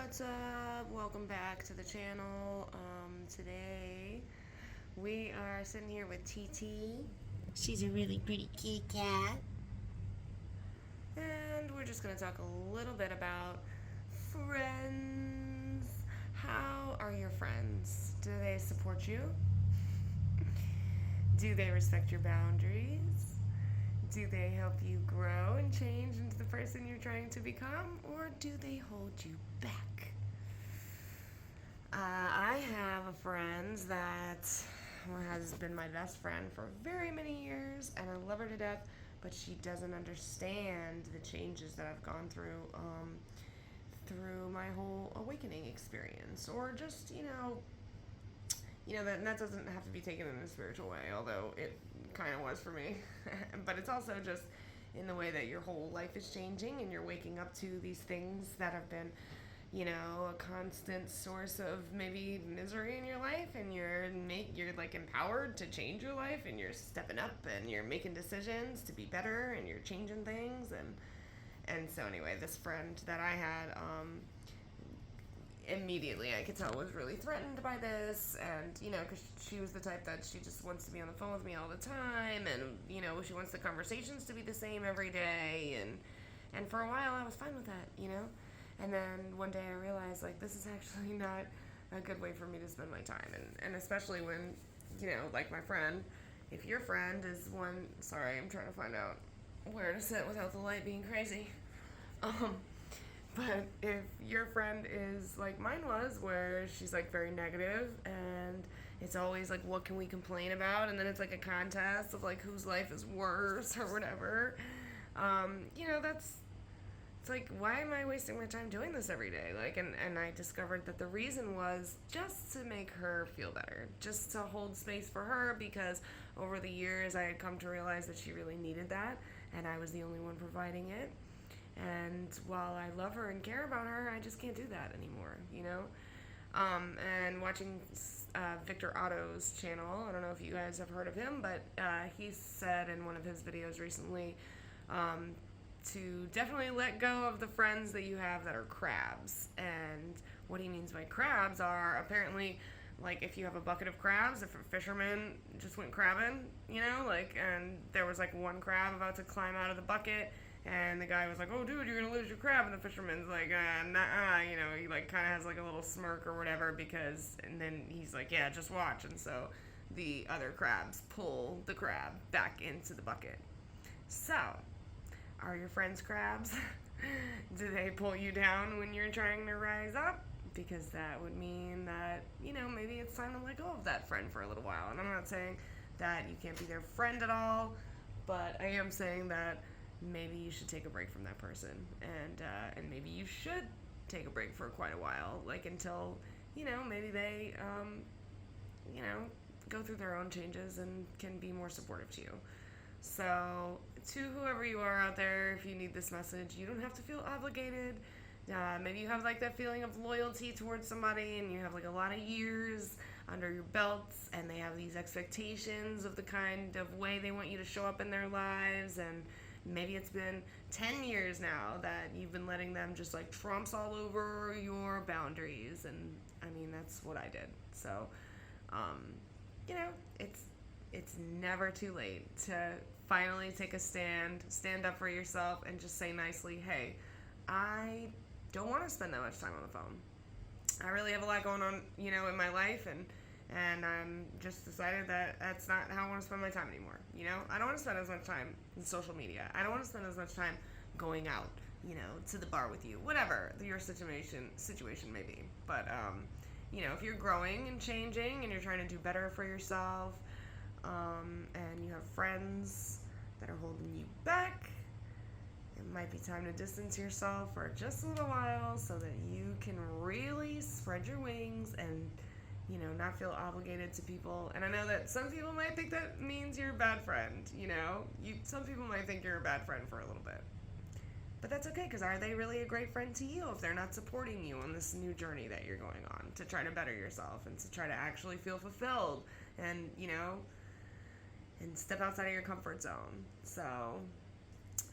What's up? Welcome back to the channel. Today we are sitting here with TT. She's a really pretty kitty cat. And we're just going to talk a little bit about friends. How are your friends? Do they support you? Do they respect your boundaries? Do they help you grow and change into the person you're trying to become? Or do they hold you back? I have a friend that has been my best friend for very many years, and I love her to death, but she doesn't understand the changes that I've gone through my whole awakening experience, or just, that doesn't have to be taken in a spiritual way, although it kind of was for me. But it's also just in the way that your whole life is changing and you're waking up to these things that have been, a constant source of maybe misery in your life, and you're like empowered to change your life, and you're stepping up and you're making decisions to be better, and you're changing things. And so anyway, this friend that I had, immediately I could tell was really threatened by this, and because she was the type that she just wants to be on the phone with me all the time, and she wants the conversations to be the same every day, and for a while I was fine with that, and then one day I realized, like, this is actually not a good way for me to spend my time, and especially when like my friend, if your friend is one, sorry, I'm trying to find out where to sit without the light being crazy. But if your friend is like mine was, where she's like very negative, and it's always like, what can we complain about? And then it's like a contest of like whose life is worse or whatever. It's like, why am I wasting my time doing this every day? Like, and I discovered that the reason was just to make her feel better, just to hold space for her, because over the years I had come to realize that she really needed that, and I was the only one providing it. And while I love her and care about her, I just can't do that anymore, And watching Victor Otto's channel, I don't know if you guys have heard of him, but he said in one of his videos recently to definitely let go of the friends that you have that are crabs. And what he means by crabs are apparently, like, if you have a bucket of crabs, if a fisherman just went crabbing, and there was like one crab about to climb out of the bucket, and the guy was like, "Oh, dude, you're gonna lose your crab," and the fisherman's like, "Nah," he like kind of has like a little smirk or whatever, and then he's like, "Yeah, just watch," and so the other crabs pull the crab back into the bucket. So, are your friends crabs? Do they pull you down when you're trying to rise up? Because that would mean that, maybe it's time to let go of that friend for a little while. And I'm not saying that you can't be their friend at all, but I am saying that maybe you should take a break from that person, and maybe you should take a break for quite a while, like until maybe they go through their own changes and can be more supportive to you. So to whoever you are out there, if you need this message, you don't have to feel obligated. Maybe you have like that feeling of loyalty towards somebody, and you have like a lot of years under your belts, and they have these expectations of the kind of way they want you to show up in their lives, and maybe it's been 10 years now that you've been letting them just like trumps all over your boundaries. And I mean, that's what I did. So, it's never too late to finally take a stand up for yourself, and just say nicely, "Hey, I don't want to spend that much time on the phone. I really have a lot going on, in my life, and I'm just decided that that's not how I want to spend my time anymore. I don't want to spend as much time in social media. I don't want to spend as much time going out, to the bar with you, whatever your situation may be. But, if you're growing and changing, and you're trying to do better for yourself, and you have friends that are holding you back, it might be time to distance yourself for just a little while, so that you can really spread your wings and not feel obligated to people. And I know that some people might think that means you're a bad friend. Some people might think you're a bad friend for a little bit, but that's okay, because are they really a great friend to you if they're not supporting you on this new journey that you're going on to try to better yourself, and to try to actually feel fulfilled, and and step outside of your comfort zone? So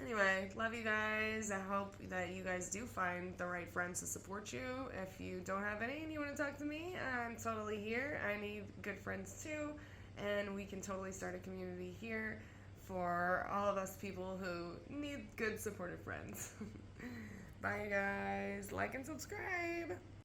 Anyway, love you guys. I hope that you guys do find the right friends to support you. If you don't have any and you want to talk to me, I'm totally here. I need good friends too, and we can totally start a community here for all of us people who need good supportive friends. Bye, you guys. Like and subscribe.